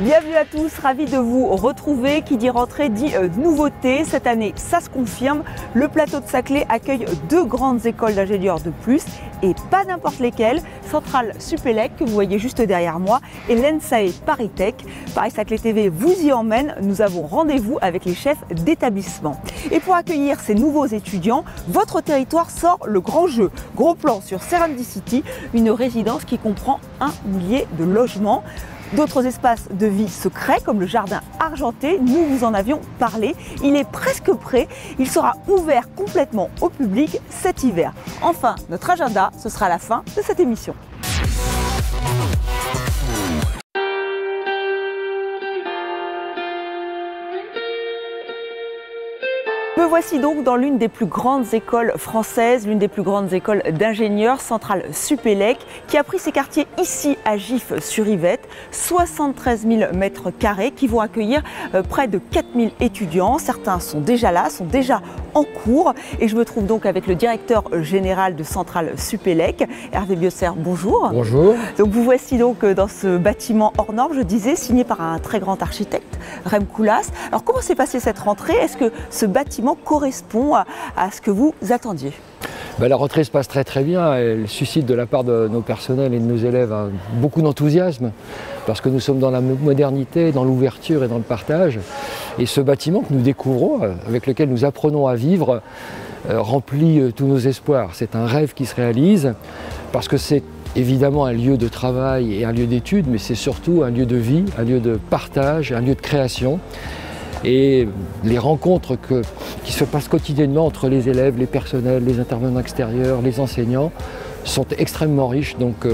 Bienvenue à tous, ravi de vous retrouver. Qui dit rentrée dit nouveauté. Cette année, ça se confirme. Le plateau de Saclay accueille 2 grandes écoles d'ingénieurs de plus et pas n'importe lesquelles. Centrale Supélec, que vous voyez juste derrière moi, et l'ENSAE ParisTech. Paris-Saclay TV vous y emmène. Nous avons rendez-vous avec les chefs d'établissement. Et pour accueillir ces nouveaux étudiants, votre territoire sort le grand jeu. Gros plan sur Serendicity, une résidence qui comprend 1 millier de logements. D'autres espaces de vie secrets comme le jardin argenté, nous vous en avions parlé. Il est presque prêt, il sera ouvert complètement au public cet hiver. Enfin, notre agenda, ce sera la fin de cette émission. Me voici donc dans l'une des plus grandes écoles françaises, l'une des plus grandes écoles d'ingénieurs, Centrale Supélec, qui a pris ses quartiers ici à Gif-sur-Yvette, 73 000 mètres carrés qui vont accueillir près de 4 000 étudiants. Certains sont déjà là, sont déjà en cours. Et je me trouve donc avec le directeur général de Centrale Supélec, Hervé Biosser. Bonjour. Bonjour. Donc vous voici donc dans ce bâtiment hors norme, je disais, signé par un très grand architecte, Rem Koolhaas. Alors comment s'est passée cette rentrée? Est-ce que ce bâtiment correspond à ce que vous attendiez? La rentrée se passe très très bien, elle suscite de la part de nos personnels et de nos élèves beaucoup d'enthousiasme parce que nous sommes dans la modernité, dans l'ouverture et dans le partage. Et ce bâtiment que nous découvrons, avec lequel nous apprenons à vivre, remplit tous nos espoirs. C'est un rêve qui se réalise parce que c'est évidemment un lieu de travail et un lieu d'études, mais c'est surtout un lieu de vie, un lieu de partage, un lieu de création. Et les rencontres qui se passent quotidiennement entre les élèves, les personnels, les intervenants extérieurs, les enseignants sont extrêmement riches, donc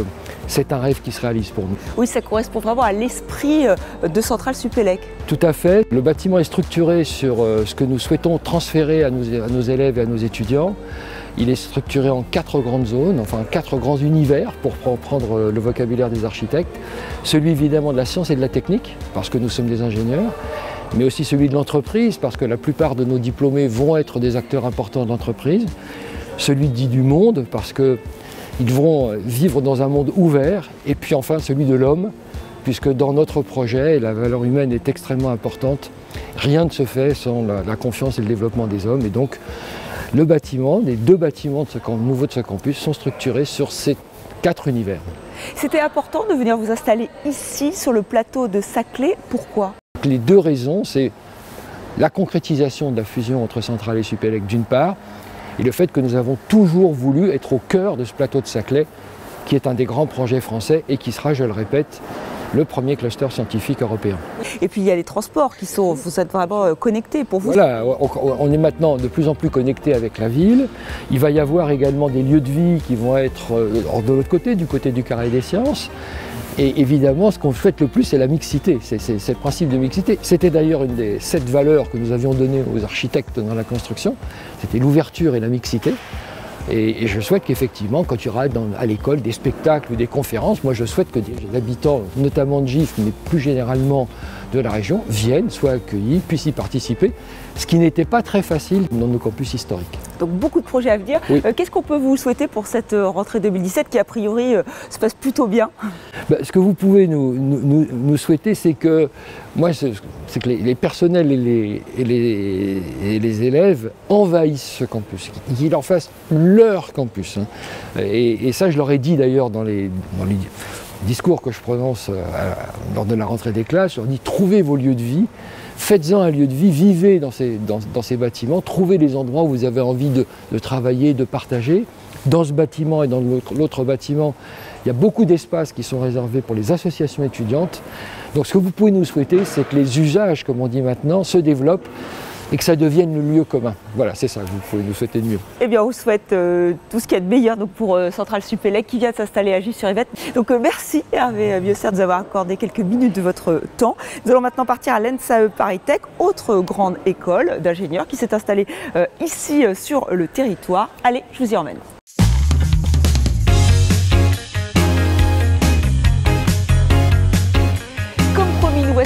c'est un rêve qui se réalise pour nous. Oui, ça correspond vraiment à l'esprit de Centrale Supélec. Tout à fait. Le bâtiment est structuré sur ce que nous souhaitons transférer à nos élèves et à nos étudiants. Il est structuré en 4 grandes zones, enfin 4 grands univers pour prendre le vocabulaire des architectes. Celui évidemment de la science et de la technique, parce que nous sommes des ingénieurs, mais aussi celui de l'entreprise, parce que la plupart de nos diplômés vont être des acteurs importants de l'entreprise. Celui dit du monde, parce qu'ils vont vivre dans un monde ouvert. Et puis enfin celui de l'homme, puisque dans notre projet, la valeur humaine est extrêmement importante. Rien ne se fait sans la confiance et le développement des hommes. Et donc le bâtiment, les 2 bâtiments nouveaux de ce campus sont structurés sur ces 4 univers. C'était important de venir vous installer ici, sur le plateau de Saclay. Pourquoi ? Les 2 raisons, c'est la concrétisation de la fusion entre Centrale et Supélec d'une part, et le fait que nous avons toujours voulu être au cœur de ce plateau de Saclay, qui est un des grands projets français et qui sera, je le répète, le premier cluster scientifique européen. Et puis il y a les transports qui sont, vous êtes vraiment connectés pour vous. Voilà, on est maintenant de plus en plus connectés avec la ville. Il va y avoir également des lieux de vie qui vont être de l'autre côté, du côté du Carré des Sciences. Et évidemment, ce qu'on souhaite le plus, c'est la mixité, c'est le principe de mixité. C'était d'ailleurs une des 7 valeurs que nous avions données aux architectes dans la construction, c'était l'ouverture et la mixité. Et je souhaite qu'effectivement, quand il y aura à l'école des spectacles ou des conférences, moi je souhaite que des habitants, notamment de Gif, mais plus généralement de la région, viennent, soient accueillis, puissent y participer, ce qui n'était pas très facile dans nos campus historiques. Donc beaucoup de projets à venir. Oui. Qu'est-ce qu'on peut vous souhaiter pour cette rentrée 2017 qui a priori se passe plutôt bien? Ce que vous pouvez nous souhaiter, c'est que, les personnels et les élèves envahissent ce campus, qu'ils en fassent leur campus. Et ça, je leur ai dit d'ailleurs dans les discours que je prononce lors de la rentrée des classes, je leur dis trouvez vos lieux de vie, faites-en un lieu de vie, vivez dans ces bâtiments, trouvez les endroits où vous avez envie de travailler, de partager. Dans ce bâtiment et dans l'autre bâtiment, il y a beaucoup d'espaces qui sont réservés pour les associations étudiantes. Donc ce que vous pouvez nous souhaiter, c'est que les usages, comme on dit maintenant, se développent et que ça devienne le lieu commun. Voilà, c'est ça que vous pouvez nous souhaiter de mieux. Eh bien, on vous souhaite tout ce qu'il y a de meilleur donc, pour Centrale Supélec qui vient de s'installer à Gif-sur-Yvette. Donc merci Hervé Biosser de nous avoir accordé quelques minutes de votre temps. Nous allons maintenant partir à l'ENSAE ParisTech, autre grande école d'ingénieurs qui s'est installée ici sur le territoire. Allez, je vous y emmène.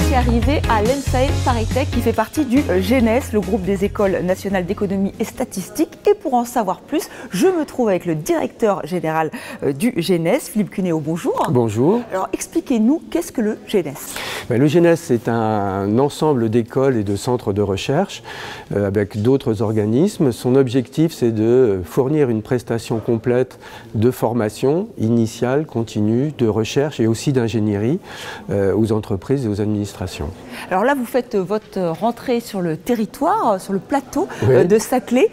voici arrivé à l'ENSAE ParisTech qui fait partie du GNES, le groupe des écoles nationales d'économie et statistique. Et pour en savoir plus, je me trouve avec le directeur général du GNES, Philippe Cuneo. Bonjour. Bonjour. Alors expliquez-nous, qu'est-ce que le GNES? Le GNES, c'est un ensemble d'écoles et de centres de recherche avec d'autres organismes. Son objectif, c'est de fournir une prestation complète de formation initiale, continue, de recherche et aussi d'ingénierie aux entreprises et aux administrations. Alors là, vous faites votre rentrée sur le territoire, sur le plateau Oui. de Saclay.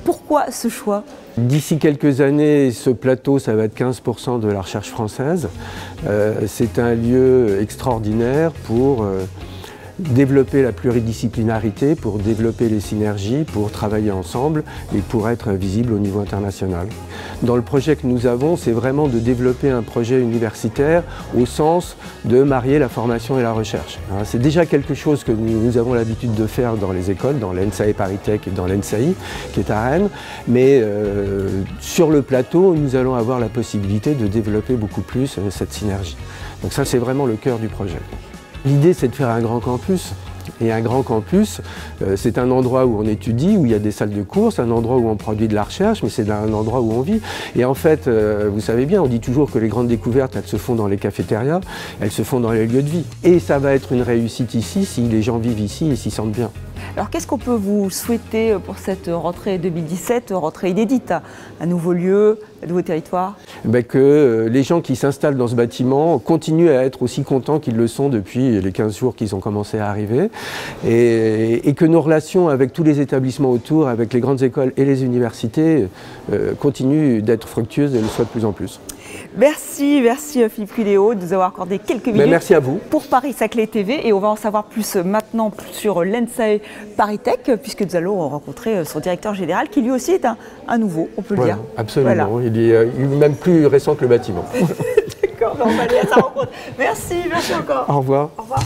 Pourquoi ce choix? D'ici quelques années, ce plateau, ça va être 15% de la recherche française. C'est un lieu extraordinaire pour développer la pluridisciplinarité, pour développer les synergies, pour travailler ensemble et pour être visible au niveau international. Dans le projet que nous avons, c'est vraiment de développer un projet universitaire au sens de marier la formation et la recherche. C'est déjà quelque chose que nous avons l'habitude de faire dans les écoles, dans l'ENSAE ParisTech et dans l'ENSAI, qui est à Rennes, mais sur le plateau, nous allons avoir la possibilité de développer beaucoup plus cette synergie. Donc ça, c'est vraiment le cœur du projet. L'idée, c'est de faire un grand campus. Et un grand campus, c'est un endroit où on étudie, où il y a des salles de cours, c'est un endroit où on produit de la recherche, mais c'est un endroit où on vit. Et en fait, vous savez bien, on dit toujours que les grandes découvertes, elles se font dans les cafétérias, elles se font dans les lieux de vie. Et ça va être une réussite ici, si les gens vivent ici et s'y sentent bien. Alors qu'est-ce qu'on peut vous souhaiter pour cette rentrée 2017, rentrée inédite? Un nouveau lieu, un nouveau territoire? Que les gens qui s'installent dans ce bâtiment continuent à être aussi contents qu'ils le sont depuis les 15 jours qu'ils ont commencé à arriver et que nos relations avec tous les établissements autour, avec les grandes écoles et les universités continuent d'être fructueuses et le soient de plus en plus. Merci Philippe Cuneo de nous avoir accordé quelques minutes. Merci à vous. Pour Paris-Saclay TV, et on va en savoir plus maintenant sur l'ENSAE ParisTech puisque nous allons rencontrer son directeur général qui lui aussi est un nouveau, on peut le dire. Absolument, voilà. Il est même plus récent que le bâtiment. D'accord, on va aller à sa rencontre. Merci encore. Au revoir. Au revoir.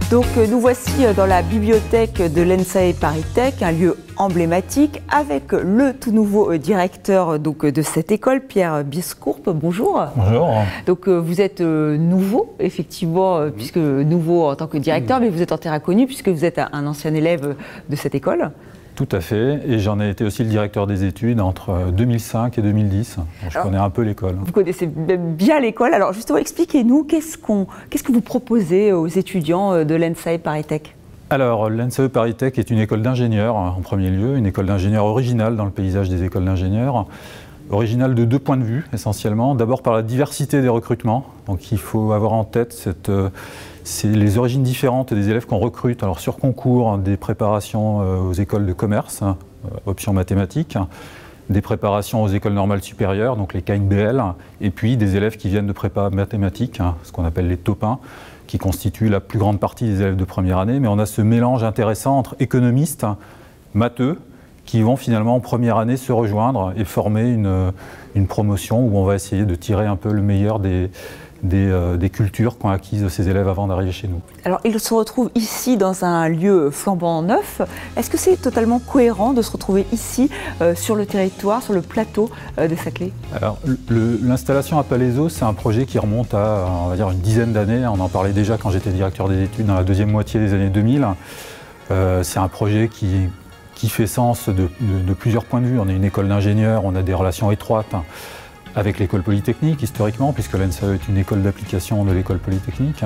Donc nous voici dans la bibliothèque de l'ENSAE ParisTech, un lieu emblématique avec le tout nouveau directeur de cette école, Pierre Biscourpe. Bonjour. Bonjour. Donc vous êtes nouveau, effectivement, puisque nouveau en tant que directeur, mais vous êtes en terrain connu puisque vous êtes un ancien élève de cette école. Tout à fait, et j'en ai été aussi le directeur des études entre 2005 et 2010. Donc je connais un peu l'école. Vous connaissez bien l'école. Alors justement, expliquez-nous, qu'est-ce que vous proposez aux étudiants de l'ENSAE ParisTech? Alors, l'ENSAE ParisTech est une école d'ingénieurs en premier lieu, une école d'ingénieurs originale dans le paysage des écoles d'ingénieurs. Originale de deux points de vue, essentiellement. D'abord par la diversité des recrutements. Donc il faut avoir en tête c'est les origines différentes des élèves qu'on recrute. Alors sur concours, des préparations aux écoles de commerce, option mathématiques, des préparations aux écoles normales supérieures, donc les KNBL, et puis des élèves qui viennent de prépa mathématiques, ce qu'on appelle les topins, qui constituent la plus grande partie des élèves de première année. Mais on a ce mélange intéressant entre économistes, matheux, qui vont finalement en première année se rejoindre et former une promotion où on va essayer de tirer un peu le meilleur des cultures qu'ont acquises ces élèves avant d'arriver chez nous. Alors ils se retrouvent ici dans un lieu flambant neuf. Est-ce que c'est totalement cohérent de se retrouver ici sur le territoire, sur le plateau de Saclay? Alors l'installation à Palaiseau, c'est un projet qui remonte à, on va dire, une dizaine d'années. On en parlait déjà quand j'étais directeur des études dans la deuxième moitié des années 2000. C'est un projet qui fait sens de plusieurs points de vue. On est une école d'ingénieurs, on a des relations étroites avec l'école polytechnique, historiquement, puisque l'ENSAE est une école d'application de l'école polytechnique,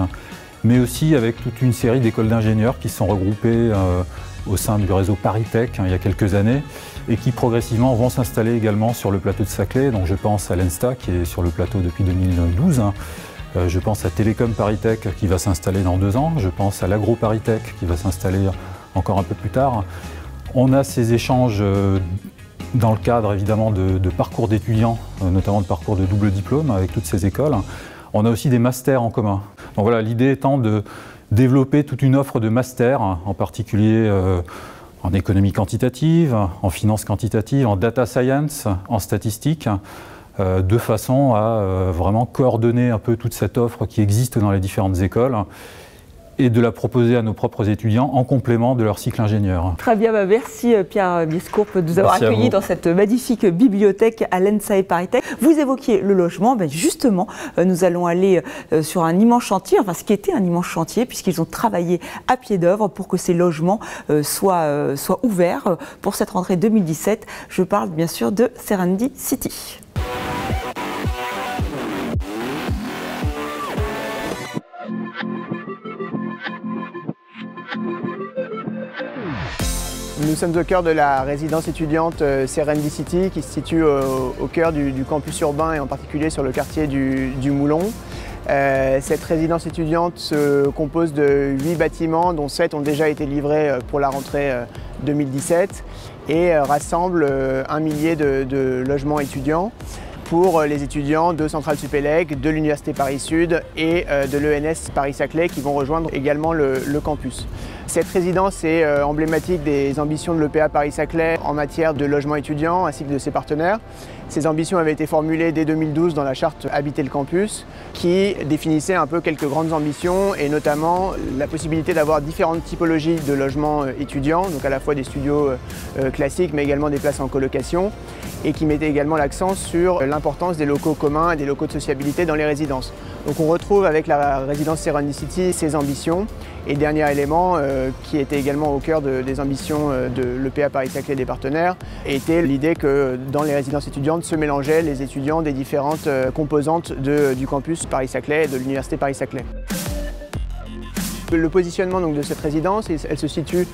mais aussi avec toute une série d'écoles d'ingénieurs qui sont regroupées au sein du réseau ParisTech il y a quelques années, et qui progressivement vont s'installer également sur le plateau de Saclay. Donc je pense à l'ENSTA, qui est sur le plateau depuis 2012, je pense à Télécom ParisTech, qui va s'installer dans 2 ans, je pense à l'Agro ParisTech, qui va s'installer encore un peu plus tard. On a ces échanges dans le cadre évidemment de parcours d'étudiants, notamment de parcours de double diplôme avec toutes ces écoles. On a aussi des masters en commun. Donc voilà, l'idée étant de développer toute une offre de masters, en particulier en économie quantitative, en finance quantitative, en data science, en statistique, de façon à vraiment coordonner un peu toute cette offre qui existe dans les différentes écoles et de la proposer à nos propres étudiants en complément de leur cycle ingénieur. Très bien, merci Pierre Biescourpe de nous avoir accueillis dans cette magnifique bibliothèque à l'ENSA Paris Tech. Vous évoquiez le logement, justement, nous allons aller sur un immense chantier, enfin ce qui était un immense chantier, puisqu'ils ont travaillé à pied d'œuvre pour que ces logements soient ouverts pour cette rentrée 2017. Je parle bien sûr de Serenity City. Nous sommes au cœur de la résidence étudiante Serenity City qui se situe au cœur du campus urbain et en particulier sur le quartier du Moulon. Cette résidence étudiante se compose de 8 bâtiments dont 7 ont déjà été livrés pour la rentrée 2017 et rassemble 1 millier de logements étudiants pour les étudiants de Centrale Supélec, de l'Université Paris-Sud et de l'ENS Paris-Saclay qui vont rejoindre également le campus. Cette résidence est emblématique des ambitions de l'EPA Paris-Saclay en matière de logement étudiant ainsi que de ses partenaires. Ces ambitions avaient été formulées dès 2012 dans la charte Habiter le campus qui définissait un peu quelques grandes ambitions et notamment la possibilité d'avoir différentes typologies de logements étudiants, donc à la fois des studios classiques mais également des places en colocation et qui mettait également l'accent sur l'importance des locaux communs et des locaux de sociabilité dans les résidences. Donc on retrouve avec la résidence Serenity City ces ambitions. Et dernier élément qui était également au cœur des ambitions de l'EPA Paris-Saclay et des partenaires était l'idée que dans les résidences étudiantes se mélangeaient les étudiants des différentes composantes du campus Paris-Saclay et de l'Université Paris-Saclay. Le positionnement donc, de cette résidence, elle se situe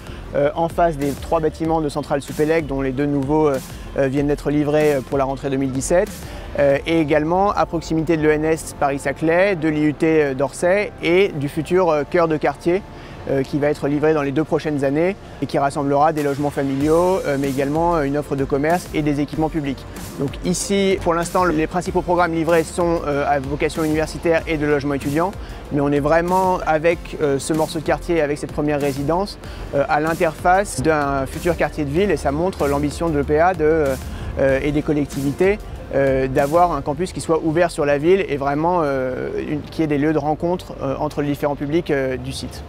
en face des 3 bâtiments de Centrale Supélec dont les 2 nouveaux viennent d'être livrés pour la rentrée 2017 et également à proximité de l'ENS Paris-Saclay, de l'IUT d'Orsay et du futur cœur de quartier qui va être livré dans les 2 prochaines années et qui rassemblera des logements familiaux mais également une offre de commerce et des équipements publics. Donc ici, pour l'instant, les principaux programmes livrés sont à vocation universitaire et de logement étudiant, mais on est vraiment avec ce morceau de quartier, avec cette première résidence, à l'interface d'un futur quartier de ville et ça montre l'ambition de l'EPA et des collectivités d'avoir un campus qui soit ouvert sur la ville et vraiment qui ait des lieux de rencontre entre les différents publics du site.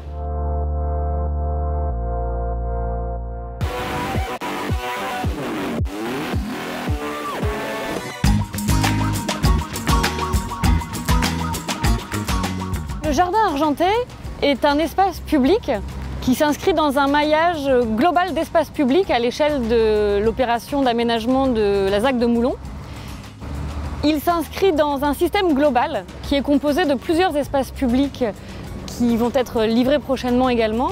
Le jardin argenté est un espace public qui s'inscrit dans un maillage global d'espaces publics à l'échelle de l'opération d'aménagement de la ZAC de Moulon. Il s'inscrit dans un système global qui est composé de plusieurs espaces publics qui vont être livrés prochainement également.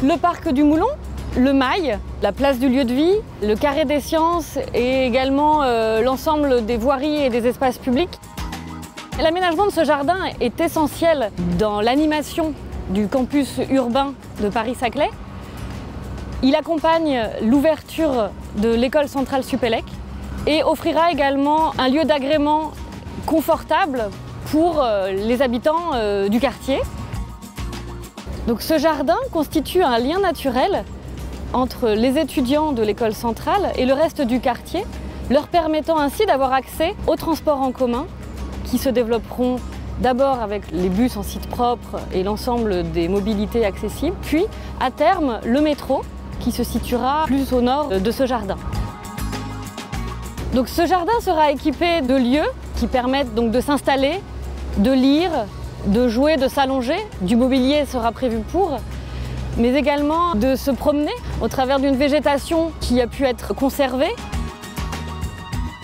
Le parc du Moulon, le Mail, la place du lieu de vie, le carré des sciences et également l'ensemble des voiries et des espaces publics. L'aménagement de ce jardin est essentiel dans l'animation du campus urbain de Paris-Saclay. Il accompagne l'ouverture de l'école centrale Supélec et offrira également un lieu d'agrément confortable pour les habitants du quartier. Donc ce jardin constitue un lien naturel entre les étudiants de l'école centrale et le reste du quartier, leur permettant ainsi d'avoir accès aux transports en commun qui se développeront d'abord avec les bus en site propre et l'ensemble des mobilités accessibles, puis à terme le métro qui se situera plus au nord de ce jardin. Donc ce jardin sera équipé de lieux qui permettent donc de s'installer, de lire, de jouer, de s'allonger. Du mobilier sera prévu pour, mais également de se promener au travers d'une végétation qui a pu être conservée.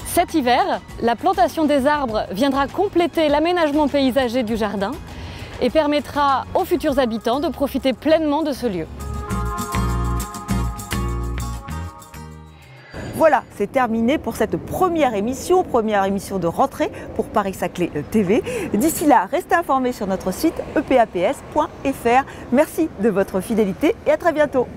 Cet hiver, la plantation des arbres viendra compléter l'aménagement paysager du jardin et permettra aux futurs habitants de profiter pleinement de ce lieu. Voilà, c'est terminé pour cette première émission de rentrée pour Paris-Saclay TV. D'ici là, restez informés sur notre site epaps.fr. Merci de votre fidélité et à très bientôt.